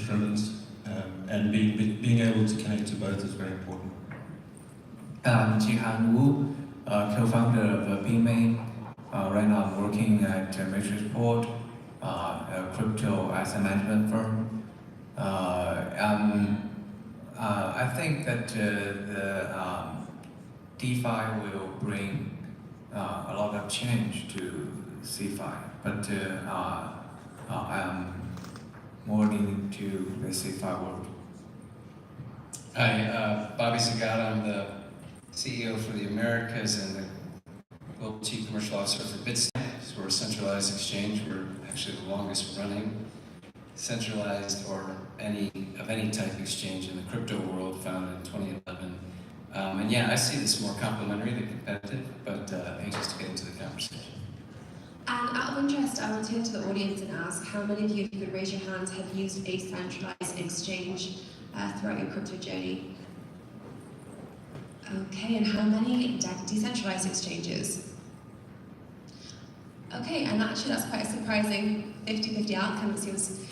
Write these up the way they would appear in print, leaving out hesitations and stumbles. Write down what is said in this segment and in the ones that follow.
instruments, and being able to connect to both is very important. I'm Jihan Wu, co-founder of BeamMain. Right now I'm working at Matrixport, a crypto asset management firm. I think that the DeFi will bring a lot of change to CeFi, but I'm more leaning to the CeFi world. Hi, Bobby Zagata. I'm the CEO for the Americas and the Global Chief Commercial Officer for Bitstamp. So we're a centralized exchange. We're actually the longest running centralized or any type exchange in the crypto world, founded in 2011. And yeah, I see this more complementary than competitive, but anxious to get into the conversation. And out of interest, I will turn to the audience and ask how many of you, if you could raise your hands, have used a centralized exchange throughout your crypto journey? Okay, and how many decentralized exchanges? Okay, and actually that's quite a surprising 50-50 outcome. It seems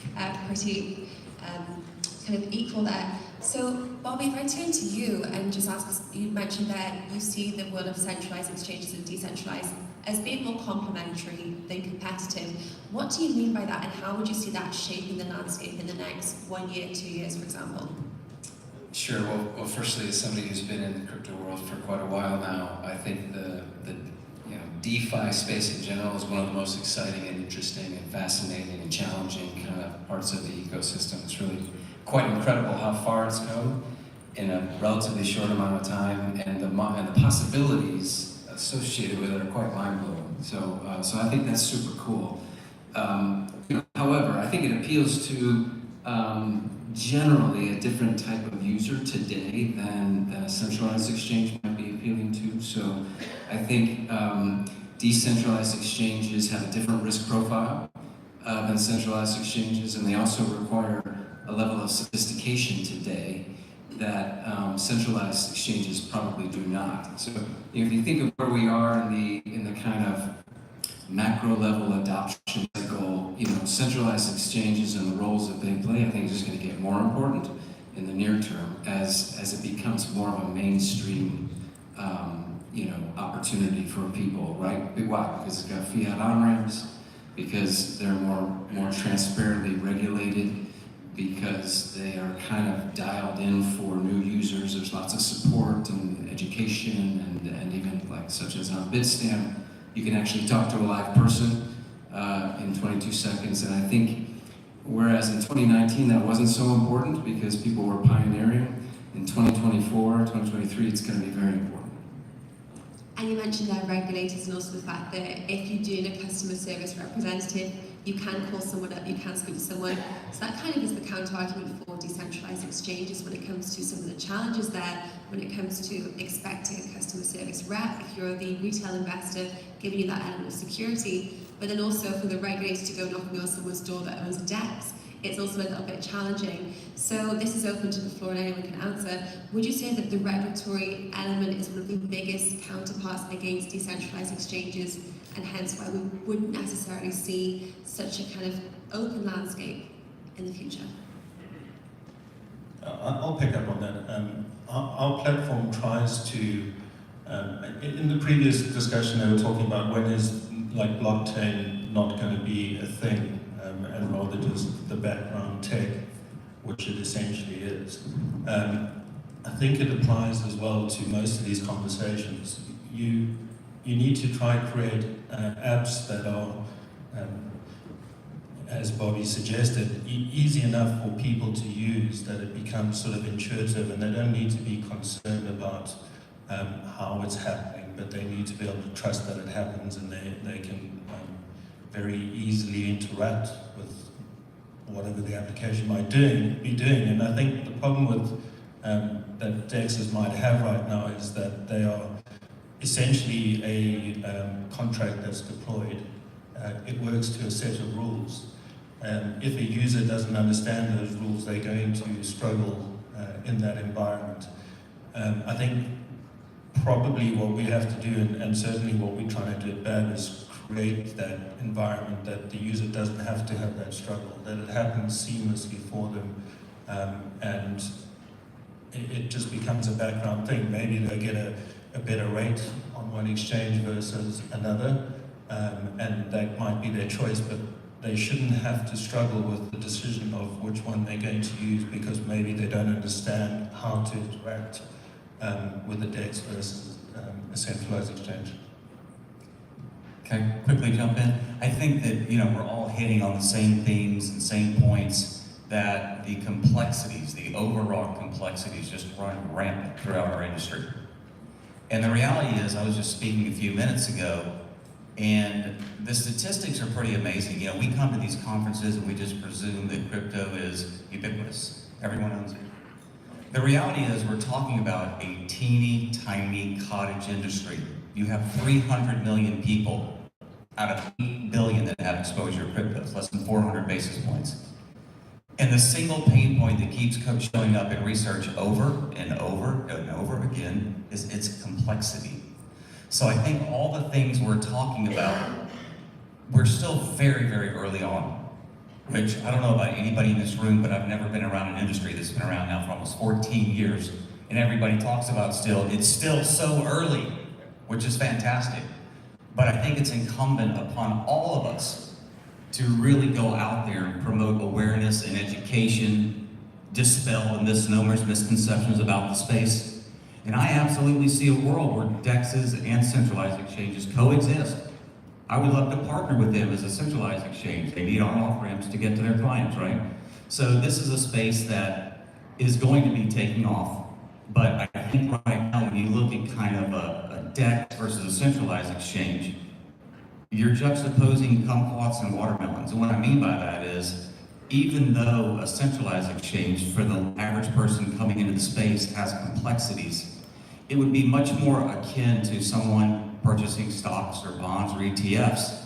pretty kind of equal there. So, Bobby, if I turn to you and just ask, you mentioned that you see the world of centralized exchanges and decentralized as being more complementary than competitive. What do you mean by that, and how would you see that shaping the landscape in the next 1 year, 2 years, for example? Sure. Well, firstly, as somebody who's been in the crypto world for quite a while now, I think the DeFi space in general is one of the most exciting and interesting and fascinating and challenging kind of parts of the ecosystem. It's really quite incredible how far it's come in a relatively short amount of time, and the possibilities associated with it are quite mind-blowing. So I think that's super cool. However, I think it appeals to generally a different type of user today than a centralized exchange might be appealing to. So I think decentralized exchanges have a different risk profile than centralized exchanges, and they also require a level of sophistication today that centralized exchanges probably do not. So if you think of where we are in the kind of macro level adoption cycle, centralized exchanges and the roles that they play, I think is just going to get more important in the near term as it becomes more of a mainstream opportunity for people, right? Why? Because it's got fiat on-ramps, because they're more transparently regulated, because they are kind of dialed in for new users. There's lots of support and education, and even like such as on Bitstamp, you can actually talk to a live person in 22 seconds. And I think whereas in 2019 that wasn't so important because people were pioneering, in 2024, 2023, it's going to be very important. And you mentioned there regulators, and also the fact that if you do need a customer service representative, you can call someone up, you can speak to someone. So that kind of is the counter-argument for decentralized exchanges when it comes to some of the challenges there, when it comes to expecting a customer service rep, if you're the retail investor, giving you that element of security, but then also for the regulator to go knocking on someone's door that owns DEX, it's also a little bit challenging. So this is open to the floor and anyone can answer. Would you say that the regulatory element is one of the biggest counterparts against decentralized exchanges, and hence why we wouldn't necessarily see such a kind of open landscape in the future? I'll pick up on that. Our platform tries to, in the previous discussion they were talking about when is like blockchain not going to be a thing, and rather just the background tech, which it essentially is. I think it applies as well to most of these conversations. You need to try and create apps that are, as Bobby suggested, easy enough for people to use that it becomes sort of intuitive, and they don't need to be concerned about how it's happening, but they need to be able to trust that it happens, and they can very easily interact with whatever the application might be doing. And I think the problem with that DEXs might have right now is that they are essentially a contract that's deployed. It works to a set of rules. If a user doesn't understand those rules, they're going to struggle in that environment. I think probably what we have to do, and certainly what we're trying to do at BAB, is create that environment that the user doesn't have to have that struggle, that it happens seamlessly for them, and it just becomes a background thing. Maybe they get a better rate on one exchange versus another, and that might be their choice, but they shouldn't have to struggle with the decision of which one they're going to use because maybe they don't understand how to interact with the DEX versus a centralized exchange. Can I quickly jump in? I think that we're all hitting on the same themes and same points, that the complexities, the overwrought complexities, just run rampant throughout our industry. And the reality is, I was just speaking a few minutes ago, and the statistics are pretty amazing. We come to these conferences and we just presume that crypto is ubiquitous. Everyone owns it. The reality is, we're talking about a teeny tiny cottage industry. You have 300 million people out of 8 billion that have exposure to crypto. It's less than 400 basis points. And the single pain point that keeps showing up in research over and over and over again is its complexity. So I think all the things we're talking about, we're still very, very early on. Which, I don't know about anybody in this room, but I've never been around an industry that's been around now for almost 14 years. And everybody talks about it's still so early, which is fantastic. But I think it's incumbent upon all of us to really go out there and promote awareness and education, dispel the misnomers, misconceptions about the space. And I absolutely see a world where DEXs and centralized exchanges coexist. I would love to partner with them as a centralized exchange. They need our off-ramps to get to their clients, right? So this is a space that is going to be taking off. But I think right now, when you look at kind of a DEX versus a centralized exchange, you're juxtaposing kumquats and watermelons. And what I mean by that is, even though a centralized exchange for the average person coming into the space has complexities, it would be much more akin to someone purchasing stocks or bonds or ETFs.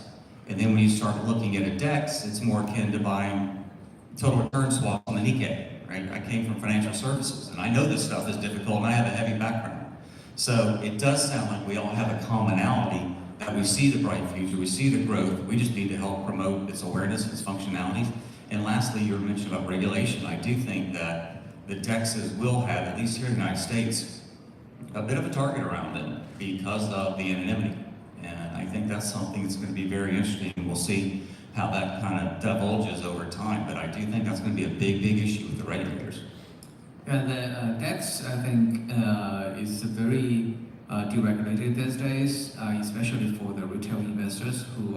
And then when you start looking at a DEX, it's more akin to buying total return swaps on the Nikkei, right? I came from financial services, and I know this stuff is difficult, and I have a heavy background. So it does sound like we all have a commonality, that we see the bright future, we see the growth, we just need to help promote its awareness, its functionalities. And lastly, you were mentioning about regulation. I do think that the DEXs will have, at least here in the United States, a bit of a target around them because of the anonymity. And I think that's something that's going to be very interesting. We'll see how that kind of divulges over time, but I do think that's going to be a big, big issue with the regulators. Yeah, the DEX, I think, is very deregulated these days, especially for the retail investors who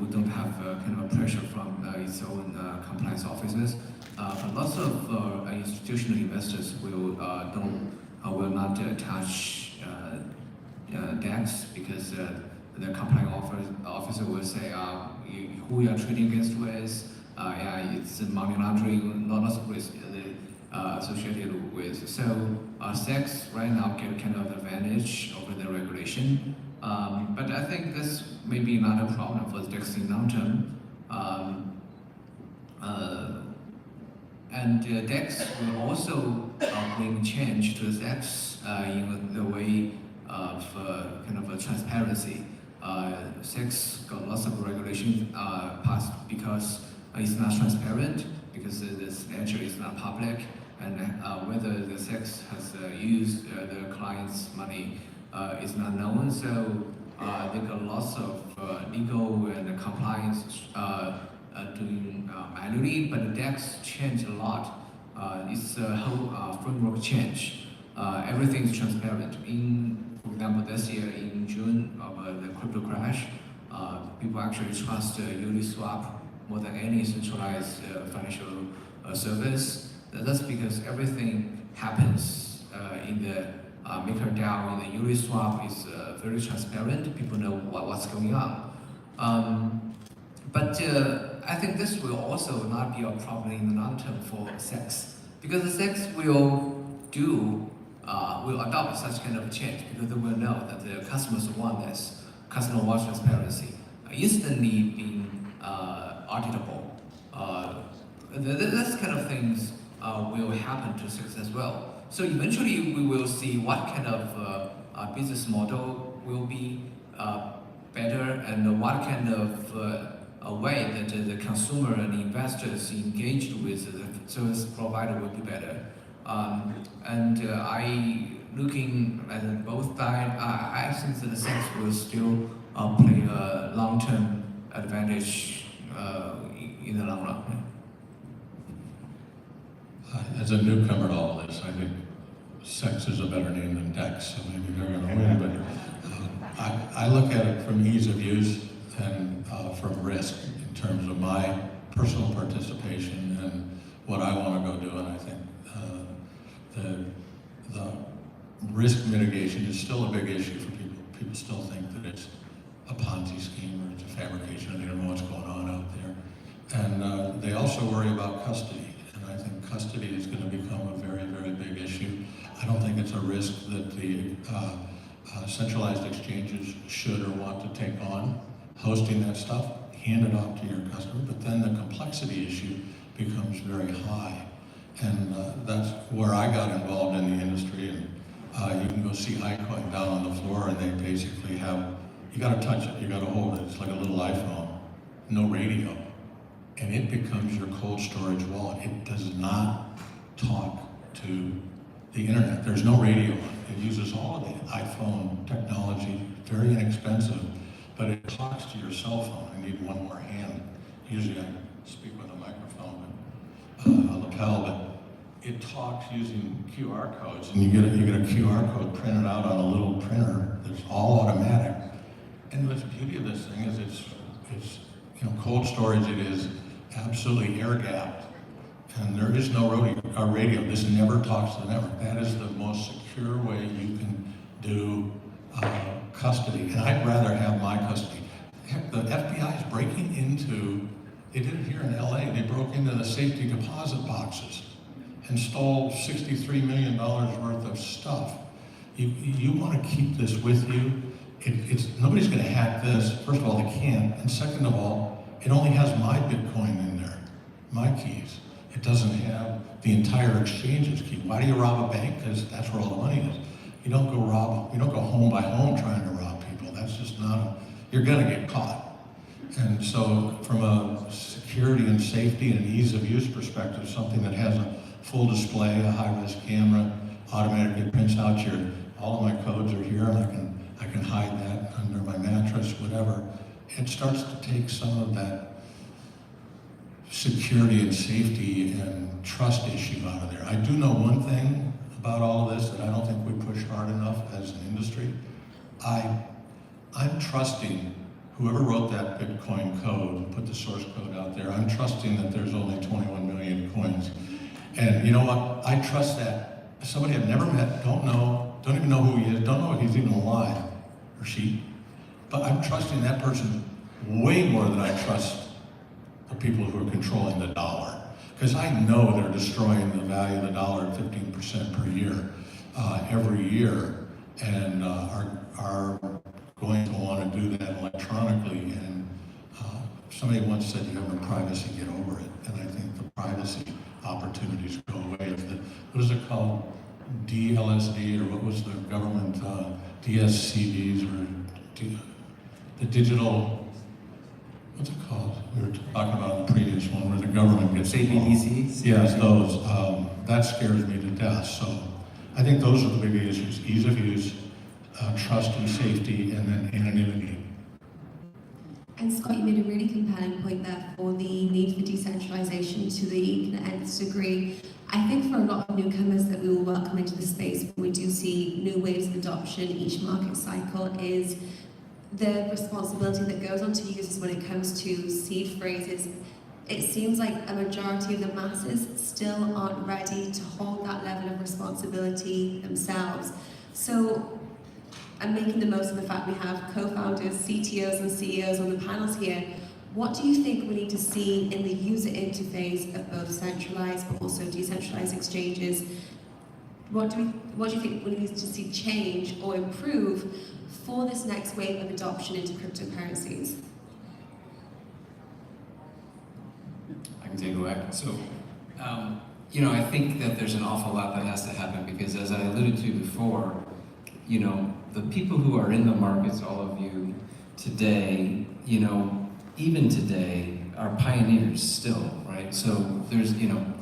don't have kind of a pressure from its own compliance officers. But lots of institutional investors will not touch DEX because the compliance officer will say who you are trading against with. It's money laundering, lots of risk associated with. So CEX right now get kind of advantage over the regulation. But I think this may be not a problem for the DEX in long term. And DEX will also bring change to the CEX in the way of kind of a transparency. CEX got lots of regulation passed because it's not transparent, because this ledger is not public, and whether the CEX has used the client's money is not known. So they got lots of legal and compliance doing manually, but the DEX changed a lot. It's a whole framework change. Everything's transparent. For example, this year in June of the crypto crash, people actually trust Uniswap more than any centralized financial service. That's because everything happens in the MakerDAO, in the Uniswap is very transparent. People know what's going on. But I think this will also not be a problem in the long term for CEX, because the CEX will adopt such kind of change, because they will know that the customers want this. Customer wants transparency, instantly being auditable. This kind of things will happen to CEX as well. So eventually we will see what kind of business model will be better and what kind of a way that the consumer and the investors engaged with the service provider will be better. I looking at both sides, I think that the CEX will still play a long-term advantage in the long run. As a newcomer to all this, I think CEX is a better name than DEX, so maybe they're going to win. But I look at it from ease of use and from risk in terms of my personal participation and what I want to go do. And I think the risk mitigation is still a big issue for people. People still think that it's a Ponzi scheme or it's a fabrication, and they don't know what's going on out there. And they also worry about custody. And I think custody is going to become a very, very big issue. I don't think it's a risk that the centralized exchanges should or want to take on, hosting that stuff, hand it off to your customer, but then the complexity issue becomes very high. And that's where I got involved in the industry. And you can go see iCoin down on the floor, and they basically have, you got to touch it, you got to hold it. It's like a little iPhone, no radio. And it becomes your cold storage wallet. It does not talk to the internet. There's no radio on it. It uses all of the iPhone technology, very inexpensive, but it talks to your cell phone. I need one more hand. Usually I speak with a microphone, a lapel, but it talks using QR codes, and you get a QR code printed out on a little printer that's all automatic. And the beauty of this thing is it's cold storage. It is absolutely air gapped, and there is no radio. This never talks to the network. That is the most secure way you can do custody, and I'd rather have my custody. Heck, the FBI is breaking into, they did it here in LA, they broke into the safety deposit boxes and stole $63 million worth of stuff. You want to keep this with you. Nobody's going to hack this. First of all, they can't, and second of all, it only has my Bitcoin in there, my keys. It doesn't have the entire exchange's key. Why do you rob a bank? Because that's where all the money is. You don't go home by home trying to rob people. That's just not, you're gonna get caught. And so from a security and safety and ease of use perspective, something that has a full display, a high-risk camera, automatically prints out all of my codes are here, and I can hide that under my mattress, whatever. It starts to take some of that security and safety and trust issue out of there. I do know one thing about all of this that I don't think we push hard enough as an industry. I'm trusting whoever wrote that Bitcoin code, put the source code out there, I'm trusting that there's only 21 million coins. And you know what? I trust that. Somebody I've never met, don't even know who he is, don't know if he's even alive, or she, but I'm trusting that person way more than I trust the people who are controlling the dollar. Because I know they're destroying the value of the dollar at 15% per year, every year, and are going to want to do that electronically. And somebody once said, you have no privacy, get over it. And I think the privacy opportunities go away. What is it called? DLSD, or what was the government, DSCDs, or the digital, what's it called? We were talking about the previous one where the government gets CBDCs? Yes, those. That scares me to death. So I think those are the big issues: ease of use, trust and safety, and then anonymity. And Scott, you made a really compelling point there for the need for decentralization to the nth degree. I think for a lot of newcomers that we will welcome into the space, when we do see new waves of adoption each market cycle, is the responsibility that goes on to users when it comes to seed phrases. It seems like a majority of the masses still aren't ready to hold that level of responsibility themselves. So I'm making the most of the fact we have co-founders, CTOs and CEOs on the panels here. What do you think we need to see in the user interface of both centralized but also decentralized exchanges? What do you think we need to see change or improve for this next wave of adoption into cryptocurrencies? I can take a whack. So You know, I think that there's an awful lot that has to happen because, as I alluded to before, you know, the people who are in the markets, all of you today, you know, even today, are pioneers still, right? So there's, you know,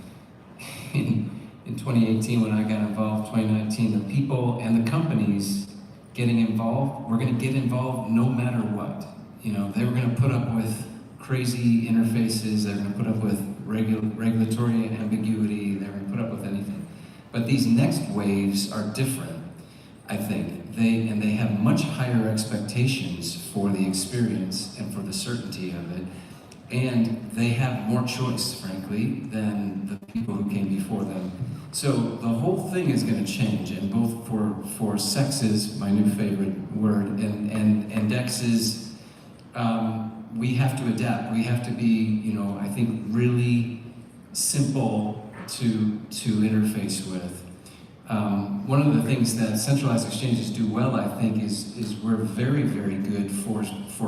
in 2018 when I got involved, 2019, the people and the companies getting involved, we're going to get involved no matter what. You know, they were going to put up with crazy interfaces, they're going to put up with regulatory ambiguity, they're going to put up with anything. But these next waves are different, I think. They have much higher expectations for the experience and for the certainty of it. And they have more choice, frankly, than the people who came before them. So the whole thing is going to change, and both for CEXs, my new favorite word, and DEXs, we have to adapt. We have to be, you know, I think really simple to interface with. One of the things that centralized exchanges do well, I think, is we're very, very good for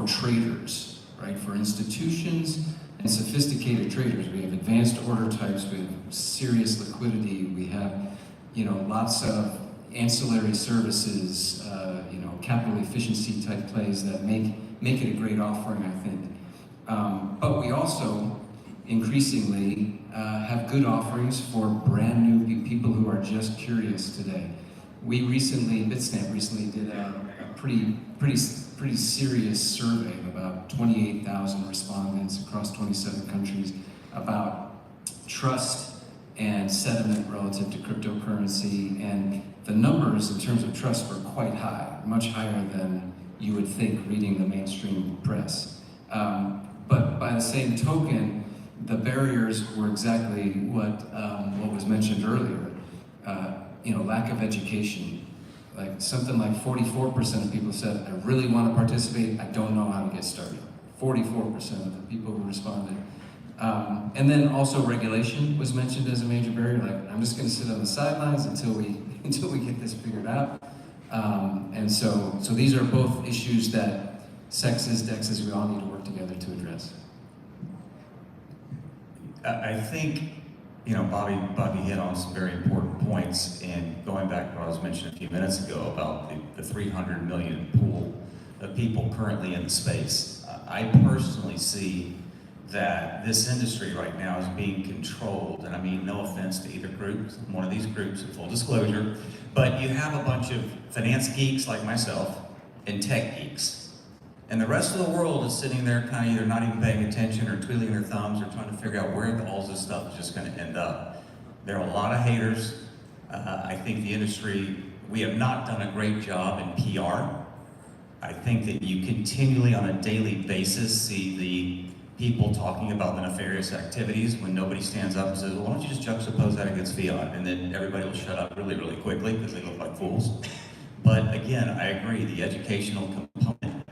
traders, right? For institutions and sophisticated traders. We have advanced order types, we have serious liquidity, we have, you know, lots of ancillary services, you know, capital efficiency type plays that make it a great offering, I think. But we also increasingly have good offerings for brand new people who are just curious today. We recently, Bitstamp recently did a pretty serious survey of about 28,000 respondents across 27 countries about trust and sentiment relative to cryptocurrency, and the numbers in terms of trust were quite high, much higher than you would think reading the mainstream press. But by the same token, the barriers were exactly what was mentioned earlier. You know, lack of education. Like something like 44% of people said, I really want to participate, I don't know how to get started. 44% of the people who responded. And then also regulation was mentioned as a major barrier. Like, I'm just going to sit on the sidelines until we get this figured out. And so these are both issues that CEXs, DEXs, we all need to work together to address. I think, you know, Bobby hit on some very important points, and going back to what I was mentioning a few minutes ago about the 300 million pool of people currently in the space. I personally see that this industry right now is being controlled, and I mean no offense to either group, one of these groups, in full disclosure, but you have a bunch of finance geeks like myself and tech geeks. And the rest of the world is sitting there kind of either not even paying attention or twiddling their thumbs or trying to figure out where all this stuff is just going to end up. There are a lot of haters. I think the industry, we have not done a great job in PR. I think that you continually on a daily basis see the people talking about the nefarious activities when nobody stands up and says, well, why don't you just juxtapose that against fiat? And then everybody will shut up really, really quickly because they look like fools. But again, I agree, the educational component.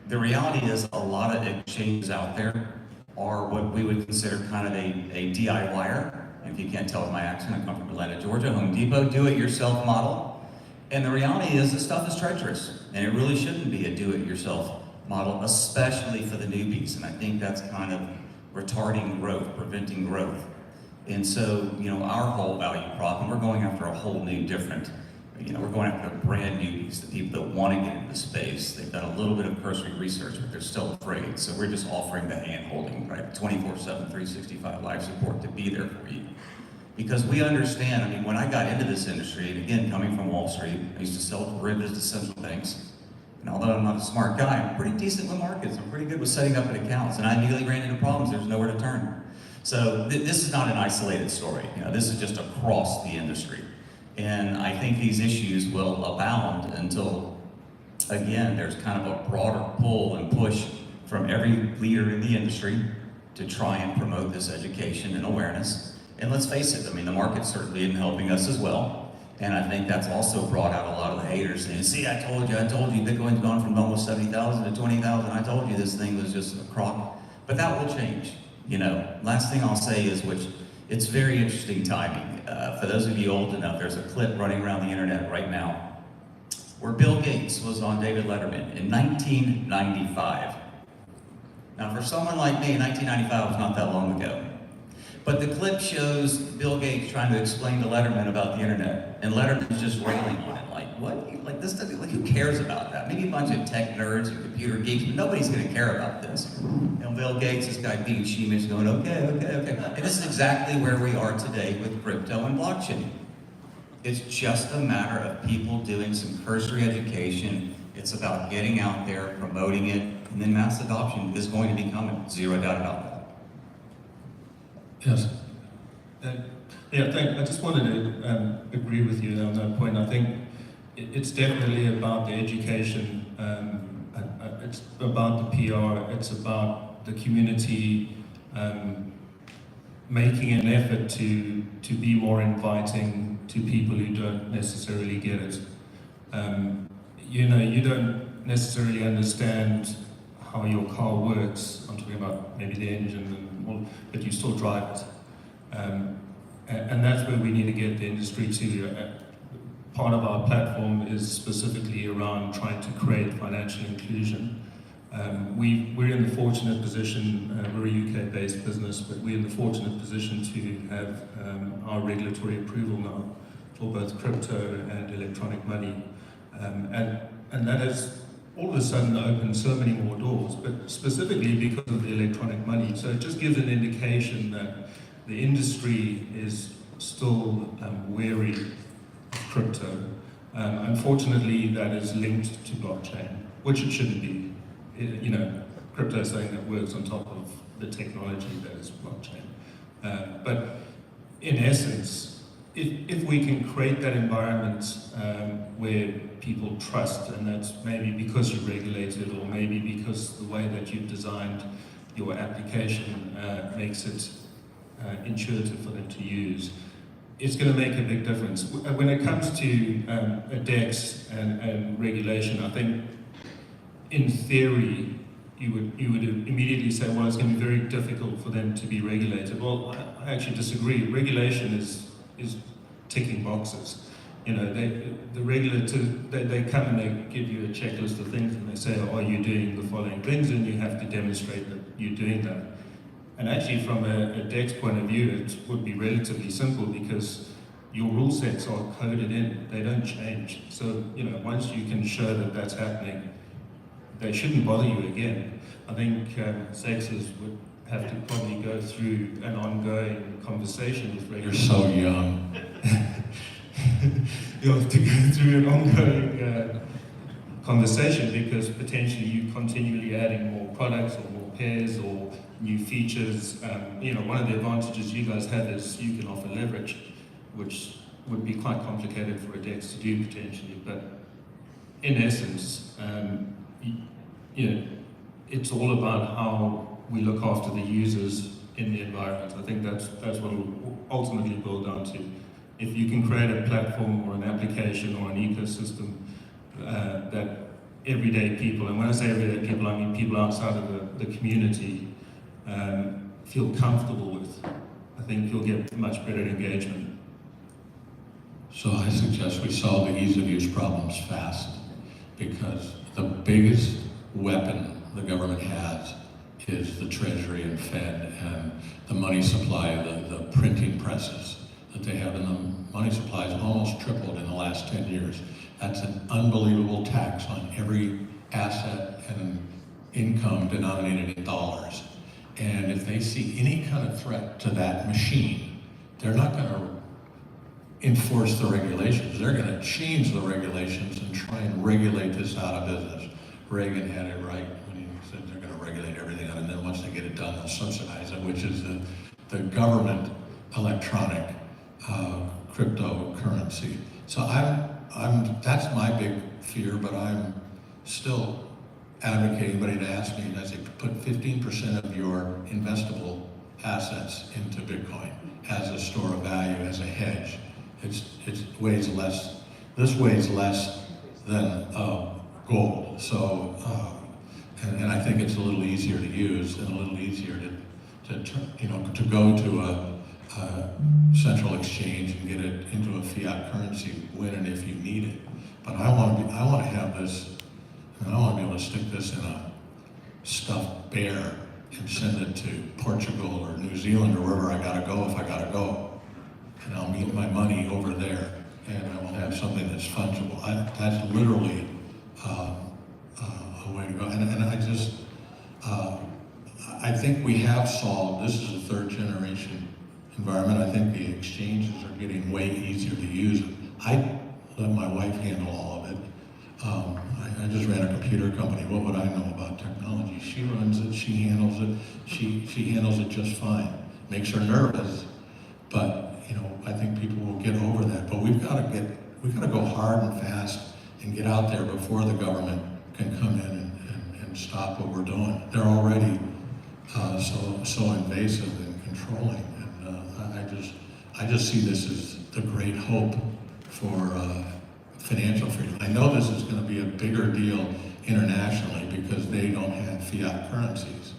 The reality is a lot of exchanges out there are what we would consider kind of a DIYer. If you can't tell with my accent, I come from Atlanta, Georgia, Home Depot, do-it-yourself model. And the reality is this stuff is treacherous, and it really shouldn't be a do-it-yourself model, especially for the newbies. And I think that's kind of retarding growth, preventing growth. And so, you know, our whole value prop, and we're going after a whole new different, you know, we're going after brand newbies, the people that want to get into the space. They've done a little bit of cursory research, but they're still afraid. So we're just offering the hand-holding, right? 24/7, 365 live support to be there for you. Because we understand, I mean, when I got into this industry, and again, coming from Wall Street, I used to sell derivatives to central banks. And although I'm not a smart guy, I'm pretty decent with markets. I'm pretty good with setting up accounts. And I immediately ran into problems. There's nowhere to turn. So this is not an isolated story. You know, this is just across the industry. And I think these issues will abound until, again, there's kind of a broader pull and push from every leader in the industry to try and promote this education and awareness. And let's face it, I mean, the market certainly isn't helping us as well. And I think that's also brought out a lot of the haters saying, see, I told you, Bitcoin's gone from almost 70,000 to 20,000. I told you this thing was just a crock. But that will change. You know, last thing I'll say is, which it's very interesting timing. For those of you old enough, there's a clip running around the internet right now where Bill Gates was on David Letterman in 1995. Now, for someone like me, 1995 was not that long ago. But the clip shows Bill Gates trying to explain to Letterman about the internet, and Letterman's just railing on it. Like, what? Like, this doesn't, like, who cares about that? Maybe a bunch of tech nerds and computer geeks, but nobody's gonna care about this. And Bill Gates, this guy being sheepish, going, okay. And this is exactly where we are today with crypto and blockchain. It's just a matter of people doing some cursory education. It's about getting out there, promoting it, and then mass adoption is going to be coming. Zero doubt about that. Yes. I just wanted to agree with you on that point. I think it's definitely about the education, it's about the PR, it's about the community making an effort to be more inviting to people who don't necessarily get it. You know, you don't necessarily understand how your car works. I'm talking about maybe the engine and all, but you still drive it. And that's where we need to get the industry to. Part of our platform is specifically around trying to create financial inclusion. We're in the fortunate position, we're a UK-based business, but we're in the fortunate position to have our regulatory approval now for both crypto and electronic money. And that has all of a sudden opened so many more doors, but specifically because of the electronic money. So it just gives an indication that the industry is still wary of crypto. Unfortunately, that is linked to blockchain, which it shouldn't be. You know, crypto is something that works on top of the technology that is blockchain. But in essence, if we can create that environment where people trust, and that's maybe because you're regulated, or maybe because the way that you've designed your application makes it intuitive for them to use, it's going to make a big difference. When it comes to a DEX and regulation, I think in theory you would immediately say, well, it's going to be very difficult for them to be regulated. Well, I actually disagree. Regulation is ticking boxes. You know, the regulator, they come and they give you a checklist of things, and they say, are you doing the following things? And you have to demonstrate that you're doing that. And actually, from a DEX point of view, it would be relatively simple because your rule sets are coded in, they don't change. So, you know, once you can show that that's happening, they shouldn't bother you again. I think CEXs would have to probably go through an ongoing conversation with regulators. You're so young. You have to go through an ongoing conversation because potentially you're continually adding more products or more pairs or new features. You know, one of the advantages you guys have is you can offer leverage, which would be quite complicated for a DEX to do potentially. But in essence, you know, it's all about how we look after the users in the environment. I think that's what it will ultimately boil down to. If you can create a platform or an application or an ecosystem that everyday people, and when I say everyday people, I mean people outside of the community, feel comfortable with, I think you'll get much better engagement. So I suggest we solve the ease of use problems fast, because the biggest weapon the government has is the Treasury and Fed and the money supply, the printing presses that they have, and the money supply has almost tripled in the last 10 years. That's an unbelievable tax on every asset and income denominated in dollars. And if they see any kind of threat to that machine, they're not going to enforce the regulations. They're going to change the regulations and try and regulate this out of business. Reagan had it right when he said they're going to regulate everything out, and then once they get it done, they'll subsidize it, which is the government electronic cryptocurrency. So that's my big fear, but I'm still advocating anybody to ask me, I say, put 15% of your investable assets into Bitcoin as a store of value, as a hedge. It weighs less. This weighs less than gold. So, and I think it's a little easier to use and a little easier to go to a central exchange and get it into a fiat currency when and if you need it. But I want to have this, and I want to be able to stick this in a stuffed bear can send it to Portugal or New Zealand or wherever I gotta go if I gotta go. And I'll meet my money over there, and I will have something that's fungible. That's literally a way to go. And I just, I think we have solved, this is a third generation environment. I think the exchanges are getting way easier to use. I let my wife handle all of it. I just ran a computer company. What would I know about technology? She runs it, she handles it, she handles it just fine. Makes her nervous, but I think people will get over that. But we've got to go hard and fast and get out there before the government can come in and stop what we're doing. They're already so invasive and controlling, and I just see this as the great hope for financial freedom. I know this is going to be a bigger deal internationally because they don't have fiat currencies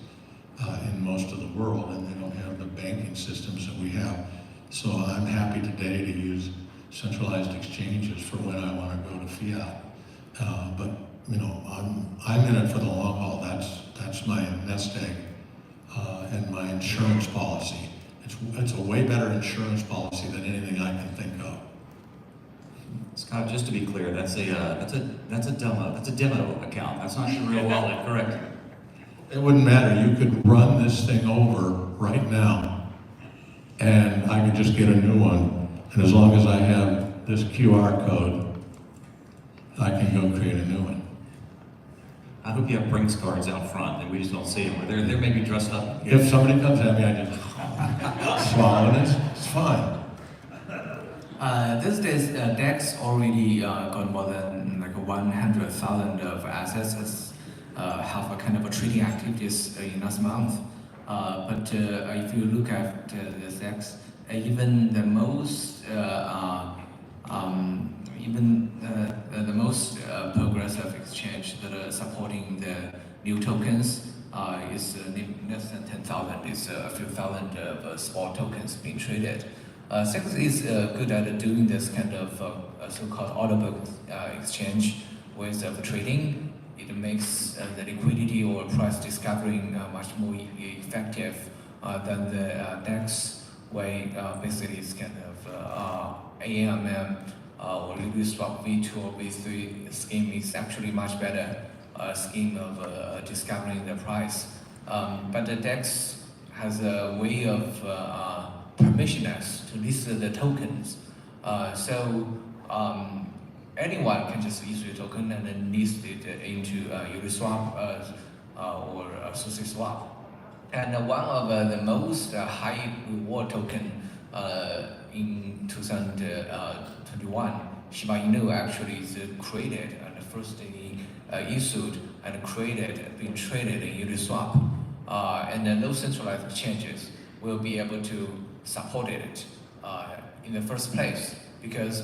in most of the world, and they don't have the banking systems that we have. So I'm happy today to use centralized exchanges for when I want to go to fiat. But I'm in it for the long haul. That's my nest egg and my insurance policy. It's a way better insurance policy than anything I can think of. Scott, just to be clear, that's a demo account. That's not your real wallet, correct? It wouldn't matter. You could run this thing over right now, and I could just get a new one. And as long as I have this QR code, I can go create a new one. I hope you have Brinks cards out front and we just don't see them. Or they're maybe dressed up. If somebody comes at me, I just swallow it. It's fine. These days, DEX already got more than 100,000 of assets, have a kind of a trading activities in last month. But if you look at the CEX, even the most the most progressive exchange that are supporting the new tokens is less than 10,000. It's a few thousand of spot tokens being traded. CEX is good at doing this kind of so-called order book exchange ways of trading. It makes the liquidity or price discovering much more effective than the DEX way. Basically, it's kind of AMM or liquid swap V2 or V3 scheme is actually much better scheme of discovering the price. But the DEX has a way of permissionless to list the tokens. So anyone can just issue a token and then list it into Uniswap or SushiSwap. And one of the most high reward token in 2021, Shiba Inu actually is created and firstly issued and created, being traded in Uniswap. And then those centralized exchanges will be able to support it in the first place. Because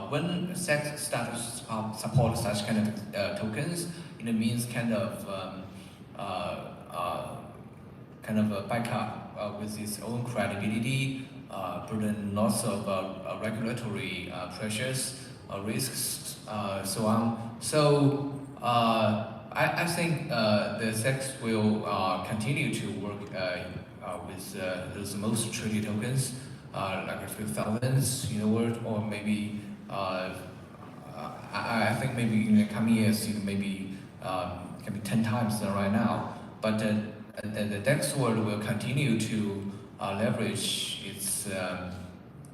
when CEX starts to support such kind of tokens, it means kind of a backup with its own credibility, burden lots of regulatory pressures, risks, so on. So I think the CEX will continue to work with those most traded tokens, like a few thousands in the world, or maybe I think maybe in the coming years, maybe can be 10 times than right now. But the DEX world will continue to leverage its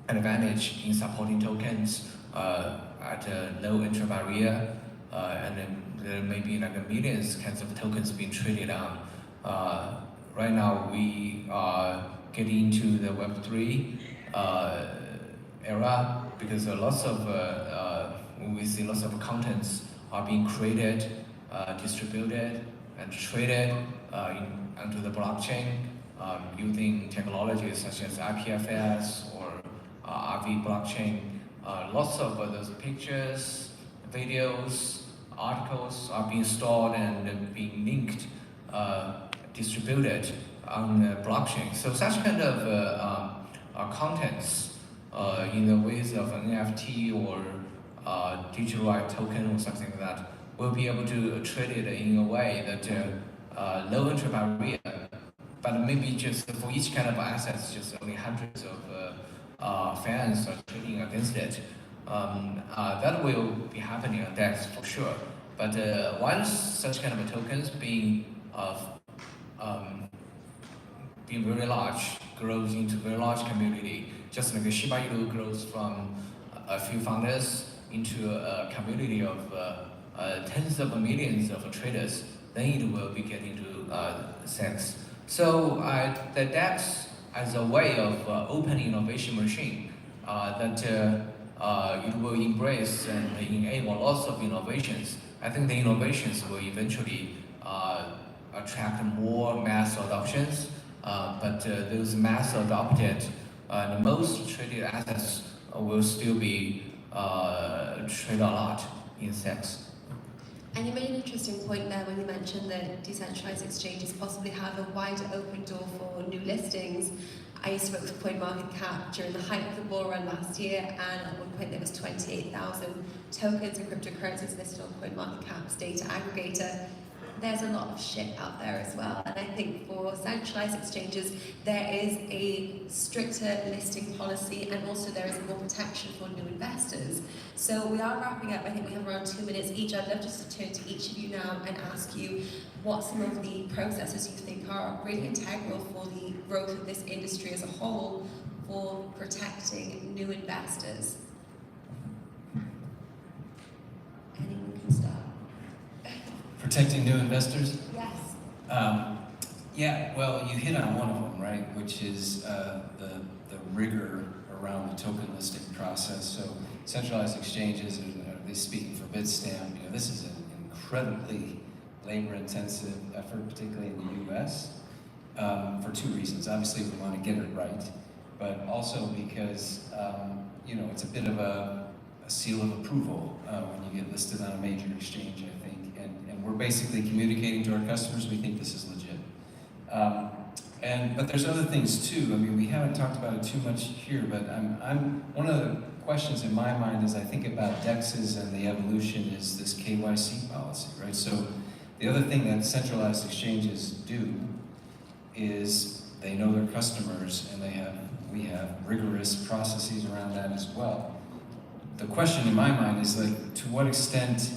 advantage in supporting tokens at a low entry barrier, and then there may be like millions kinds of tokens being traded on. Right now, we are getting into the Web3 era because lots of we see lots of contents are being created, distributed, and traded onto the blockchain using technologies such as IPFS or RV blockchain. Lots of those pictures, videos, articles are being stored and being linked, distributed on the blockchain. So such kind of contents in the ways of an NFT or digital right token or something like that will be able to trade it in a way that low entry barrier but maybe just for each kind of assets, just only hundreds of fans are trading against it. That will be happening on DEX for sure. But once such kind of tokens being very large, grows into very large community, just like a Shiba Inu grows from a few founders into a community of tens of millions of traders, then it will be getting to CEX. So the DEX as a way of open innovation machine that it will embrace and enable lots of innovations. I think the innovations will eventually attract more mass adoptions, but those mass adopted, the most traded assets will still be traded a lot in CEX. And you made an interesting point there when you mentioned that decentralized exchanges possibly have a wider open door for new listings. I used to work with CoinMarketCap during the height of the bull run last year, and at one point there was 28,000 tokens and cryptocurrencies listed on CoinMarketCap's data aggregator. There's a lot of shit out there as well, and I think for centralized exchanges there is a stricter listing policy, and also there is more protection for new investors. So we are wrapping up. I think we have around 2 minutes each. I'd love just to turn to each of you now and ask you what some of the processes you think are really integral for the growth of this industry as a whole for protecting new investors. Anyone can start. Protecting new investors? Yes. Yeah, well, you hit on one of them, right? Which is the rigor around the token listing process. So centralized exchanges, at least speaking for Bitstamp, this is an incredibly labor-intensive effort, particularly in the U.S. For two reasons. Obviously, we want to get it right, but also because it's a bit of a seal of approval when you get listed on a major exchange, I think. And we're basically communicating to our customers we think this is legit. But there's other things too. I mean, we haven't talked about it too much here, but one of the questions in my mind as I think about DEXs and the evolution is this KYC policy, right? So the other thing that centralized exchanges do is they know their customers, and we have rigorous processes around that as well. The question in my mind is, like, to what extent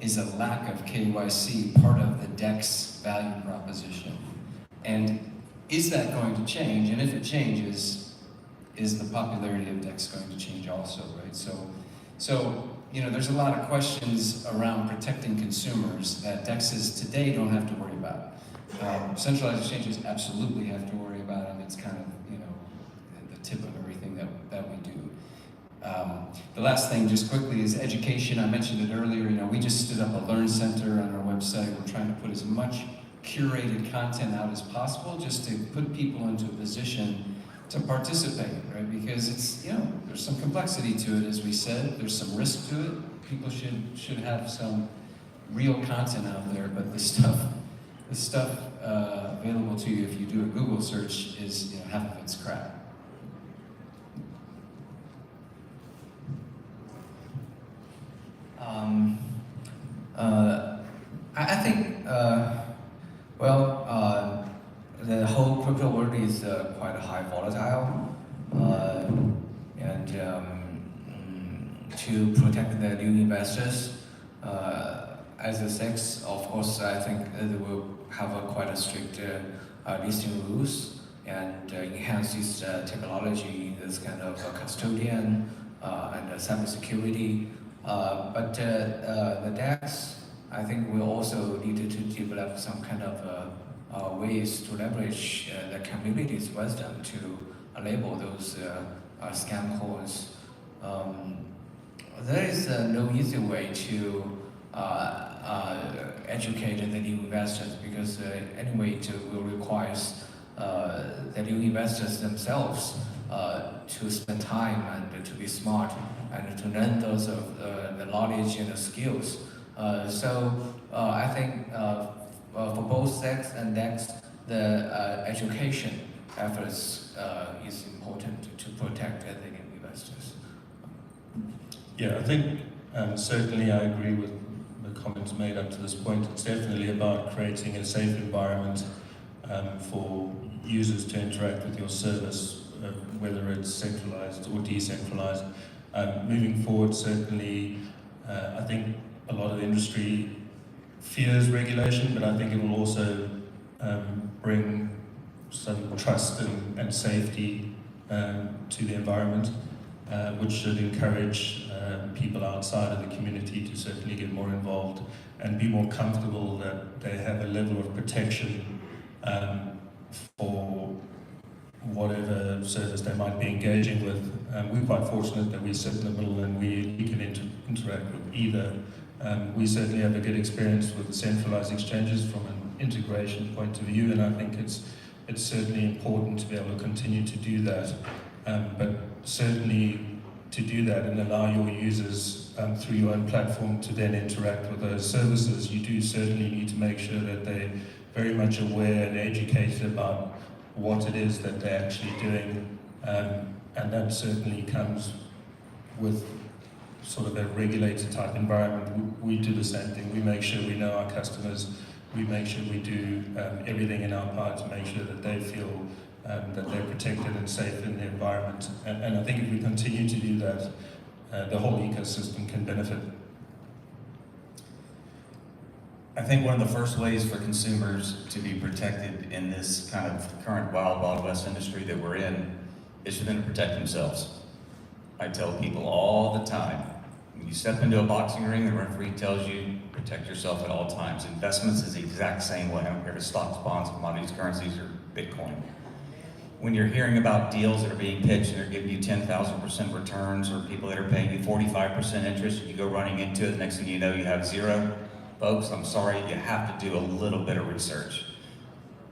is a lack of KYC part of the DEX value proposition? And is that going to change? And if it changes, is the popularity of DEX going to change also, right? So there's a lot of questions around protecting consumers that DEXs today don't have to worry about. Centralized exchanges absolutely have to worry about, and it's kind of, the tip of everything that we do. The last thing, just quickly, is education. I mentioned it earlier. We just stood up a Learn Center on our website. We're trying to put as much curated content out as possible, just to put people into a position to participate, right? Because it's, there's some complexity to it, as we said. There's some risk to it. People should have some real content out there, but the stuff available to you if you do a Google search is, half of it's crap. I think, the whole crypto world is quite high volatile, and to protect the new investors, as a CEX, of course, I think they will have quite a strict listing rules and enhance this technology, this kind of custodian and cybersecurity. But the DEX, I think, will also need to develop some kind of ways to leverage the community's wisdom to label those scam calls. There is no easy way to educate the new investors, because anyway it will require the new investors themselves to spend time and to be smart and to learn those the knowledge and the skills. So I think for both CEX and DEX, the education efforts is important to protect the new investors. Yeah, I think certainly I agree with the comments made up to this point. It's definitely about creating a safe environment for users to interact with your service, whether it's centralized or decentralized. Moving forward, certainly, I think a lot of the industry fears regulation, but I think it will also bring some trust and safety to the environment, which should encourage people outside of the community to certainly get more involved and be more comfortable that they have a level of protection for whatever service they might be engaging with. We're quite fortunate that we sit in the middle and we can interact with either. We certainly have a good experience with the centralized exchanges from an integration point of view, and I think it's certainly important to be able to continue to do that. But certainly to do that and allow your users through your own platform to then interact with those services, you do certainly need to make sure that they're very much aware and educated about what it is that they're actually doing, and that certainly comes with sort of a regulated type environment. We do the same thing. We make sure we know our customers. We make sure we do everything in our part to make sure that they feel that they're protected and safe in the environment. And I think if we continue to do that, the whole ecosystem can benefit. I think one of the first ways for consumers to be protected in this kind of current wild, wild west industry that we're in is for them to protect themselves. I tell people all the time, when you step into a boxing ring, the referee tells you, protect yourself at all times. Investments is the exact same way. I don't care if it's stocks, bonds, commodities, currencies, or Bitcoin. When you're hearing about deals that are being pitched and they're giving you 10,000% returns, or people that are paying you 45% interest, and you go running into it, the next thing you know you have zero, folks, I'm sorry, you have to do a little bit of research.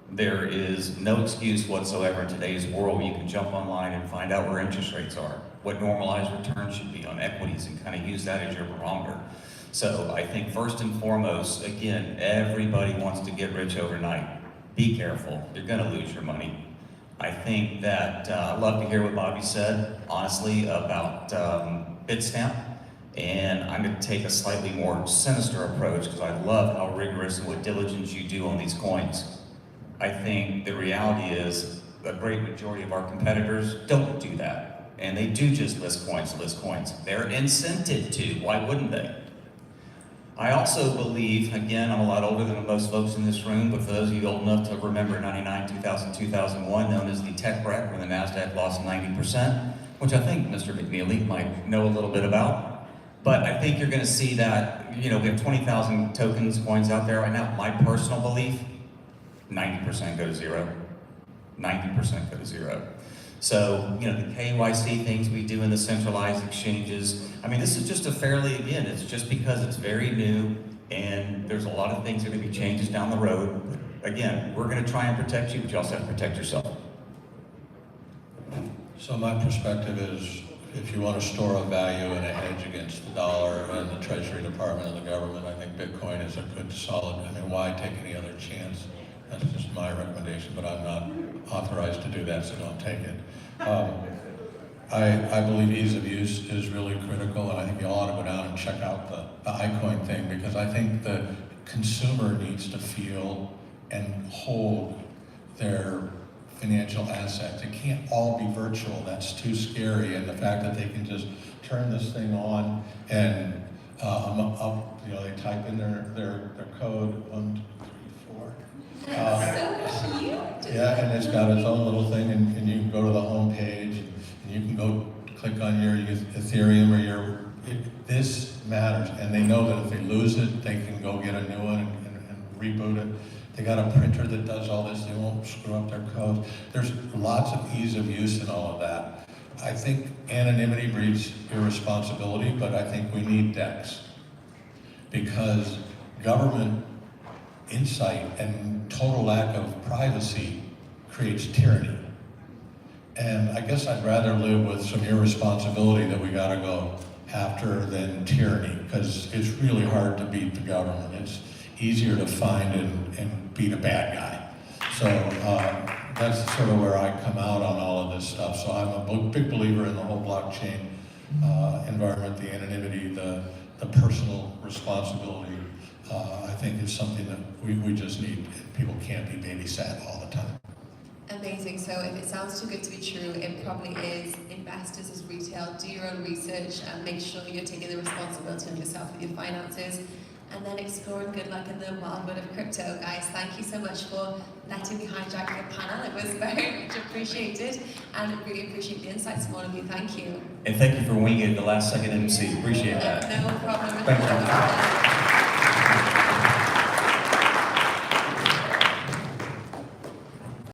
There is no excuse whatsoever in today's world where you can jump online and find out where interest rates are, what normalized returns should be on equities, and kind of use that as your barometer. So I think first and foremost, again, everybody wants to get rich overnight. Be careful, you're gonna lose your money. I think that I love to hear what Bobby said, honestly, about Bitstamp. And I'm going to take a slightly more sinister approach because I love how rigorous and what diligence you do on these coins. I think the reality is a great majority of our competitors don't do that. And they do just list coins to list coins. They're incented to. Why wouldn't they? I also believe, again, I'm a lot older than most folks in this room, but for those of you old enough to remember 99, 2000, 2001, known as the tech wreck, where the NASDAQ lost 90%, which I think Mr. McNeely might know a little bit about. But I think you're going to see that, we have 20,000 tokens, coins out there right now. My personal belief, 90% go to zero. 90% go to zero. So, the KYC things we do in the centralized exchanges, this is just again, it's just because it's very new and there's a lot of things that are going to be changes down the road. But again, we're going to try and protect you, but you also have to protect yourself. So my perspective is, if you want to store a value and a hedge against the dollar and the Treasury Department and the government, I think Bitcoin is a good solid. Why take any other chance? That's just my recommendation, but I'm not authorized to do that, so don't take it. I believe ease of use is really critical, and I think you all ought to go down and check out the iCoin thing, because I think the consumer needs to feel and hold their financial assets. It can't all be virtual. That's too scary. And the fact that they can just turn this thing on and they type in their code 1, 2, 3, 4. So cute. Yeah, and it's got its own little thing, and you can go to the home page and you can go click on your Ethereum or this matters. And they know that if they lose it, they can go get a new one and reboot it. They got a printer that does all this, they won't screw up their code. There's lots of ease of use in all of that. I think anonymity breeds irresponsibility, but I think we need DEX. Because government insight and total lack of privacy creates tyranny. And I guess I'd rather live with some irresponsibility that we gotta go after than tyranny, because it's really hard to beat the government. It's easier to find and beat a bad guy. So that's sort of where I come out on all of this stuff. So I'm a big believer in the whole blockchain environment, the anonymity, the personal responsibility. I think is something that we just need. People can't be babysat all the time. Amazing. So if it sounds too good to be true, it probably is. Investors as retail, do your own research and make sure you're taking the responsibility on yourself with your finances. And then explore and good luck in the wild world of crypto, guys. Thank you so much for letting me hijack your panel. It was very much appreciated, and I really appreciate the insights from all of you. Thank you. And thank you for winging it the last second MC. Appreciate that. No problem. Thank you.